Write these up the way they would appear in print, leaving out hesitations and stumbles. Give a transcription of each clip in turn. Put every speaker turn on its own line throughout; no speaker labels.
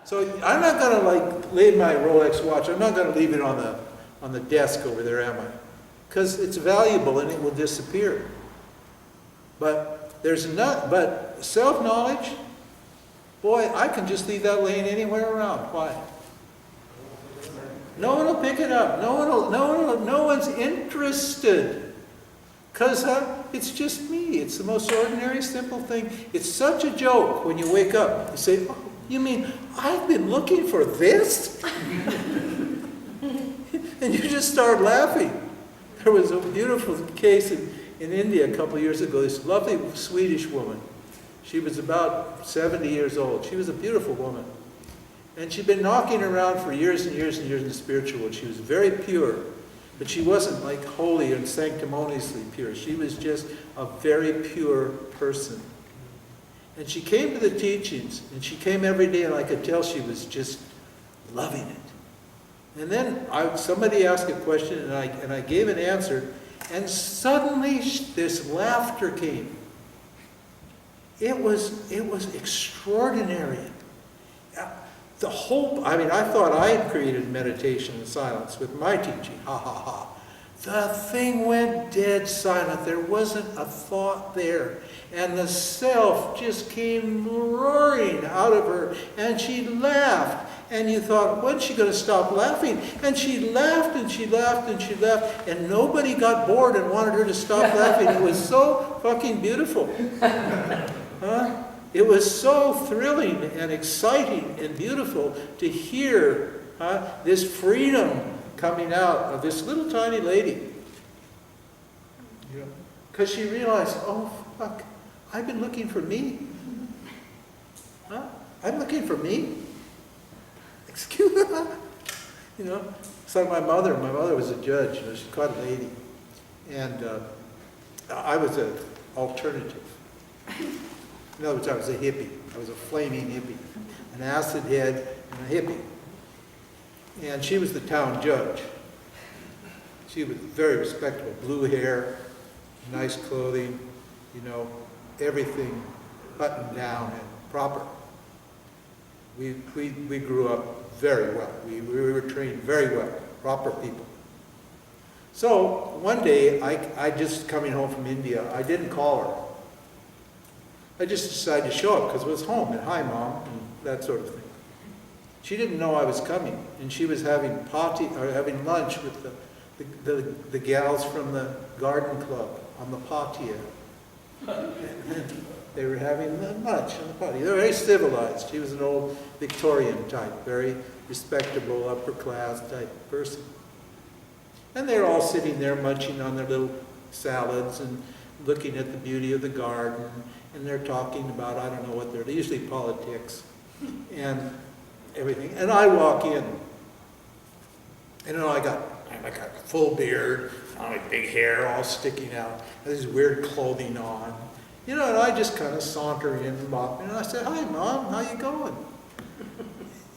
So I'm not going to like leave my Rolex watch. I'm not going to leave it on the desk over there, am I? Because it's valuable and it will disappear. But but self-knowledge, boy, I can just leave that laying anywhere around. Why? No one will pick it up. No one's interested. Because it's just me. It's the most ordinary, simple thing. It's such a joke when you wake up. You say, oh, you mean I've been looking for this? And you just start laughing. There was a beautiful case in India a couple of years ago. This lovely Swedish woman. She was about 70 years old. She was a beautiful woman. And she'd been knocking around for years and years and years in the spiritual world. She was very pure. But she wasn't like holy and sanctimoniously pure. She was just a very pure person. And she came to the teachings, and she came every day, and I could tell she was just loving it. And then somebody asked a question, and I gave an answer, and suddenly this laughter came. It was extraordinary. I thought I had created meditation and silence with my teaching. Ha ha ha. The thing went dead silent. There wasn't a thought there. And the self just came roaring out of her. And she laughed. And you thought, when's she going to stop laughing? And she laughed and she laughed and she laughed. And nobody got bored and wanted her to stop laughing. It was so fucking beautiful. Huh? It was so thrilling and exciting and beautiful to hear this freedom coming out of this little tiny lady. Because she realized, oh, fuck, I've been looking for me. Huh? I'm looking for me? Excuse me? It's like my mother. My mother was a judge. She's quite a lady. And I was an alternative. In other words, I was a hippie. I was a flaming hippie. An acid head and a hippie. And she was the town judge. She was very respectable. Blue hair, nice clothing, everything buttoned down and proper. We grew up very well. We were trained very well, proper people. So one day, I just coming home from India, I didn't call her. I just decided to show up because it was home and hi mom and that sort of thing. She didn't know I was coming, and she was having lunch with the gals from the garden club on the patio. They were having lunch on the patio. They were very civilized. She was an old Victorian type, very respectable, upper class type person. And they were all sitting there munching on their little salads and looking at the beauty of the garden. And they're talking about, I don't know what they're usually politics and everything. And I walk in. And I got full beard, my big hair all sticking out, this weird clothing on. And I just kind of saunter in and walk in, and I said, hi mom, how you going?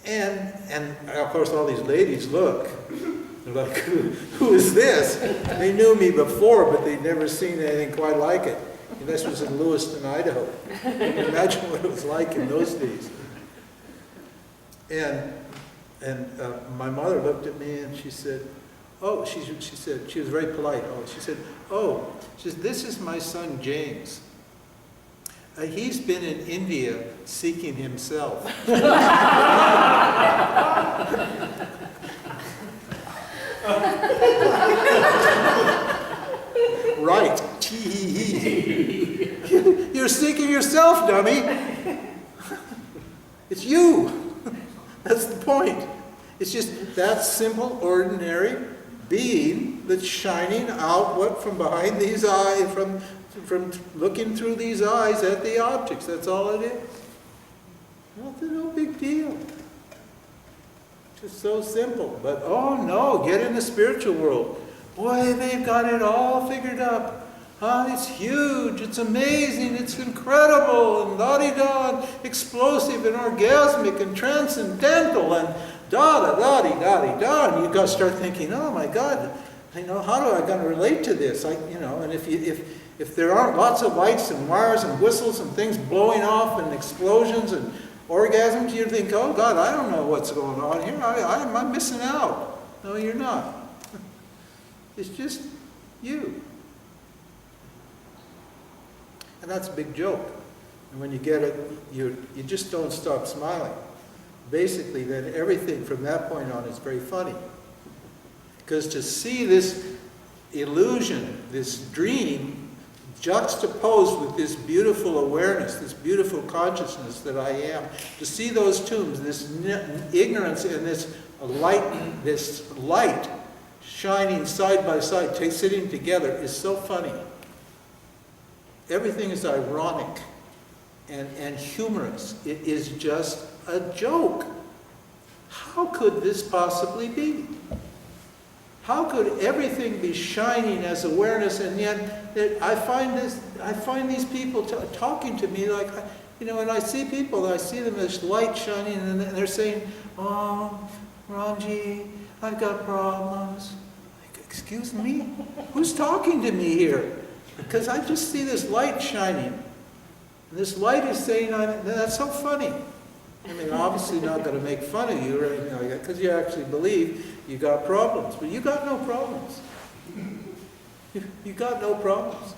And of course all these ladies look. They're like, who is this? They knew me before, but they'd never seen anything quite like it. And this was in Lewiston, Idaho. Imagine what it was like in those days. And my mother looked at me and she said, oh, she said, she was very polite. Oh, she said, this is my son James. He's been in India seeking himself. Right. You're seeking yourself, dummy. It's you. That's the point. It's just that simple, ordinary being that's shining out from behind these eyes, from looking through these eyes at the objects. That's all it is. No big deal. Just so simple. But oh no, get in the spiritual world. Boy, they've got it all figured up. It's huge, it's amazing, it's incredible, and la-di-da, and explosive, and orgasmic, and transcendental, and da-da-da-di-da-di-da. And you got to start thinking, oh my God, how do I going to relate to this? And if there aren't lots of lights and wires and whistles and things blowing off and explosions and orgasms, you think, oh God, I don't know what's going on here. I'm missing out. No, you're not. It's just you. And that's a big joke. And when you get it, you just don't stop smiling. Basically, then everything from that point on is very funny. Because to see this illusion, this dream, juxtaposed with this beautiful awareness, this beautiful consciousness that I am, to see those tombs, this ignorance and this light shining side by side, sitting together, is so funny. Everything is ironic and humorous. It is just a joke. How could this possibly be? How could everything be shining as awareness, and yet I find these people talking to me like, when I see people, I see them as light shining, and they're saying, oh, Ranji, I've got problems. Like, excuse me? Who's talking to me here? Because I just see this light shining. And this light is saying, that's so funny. Obviously not going to make fun of you or anything like that, because you actually believe you got problems. But you got no problems. You got no problems.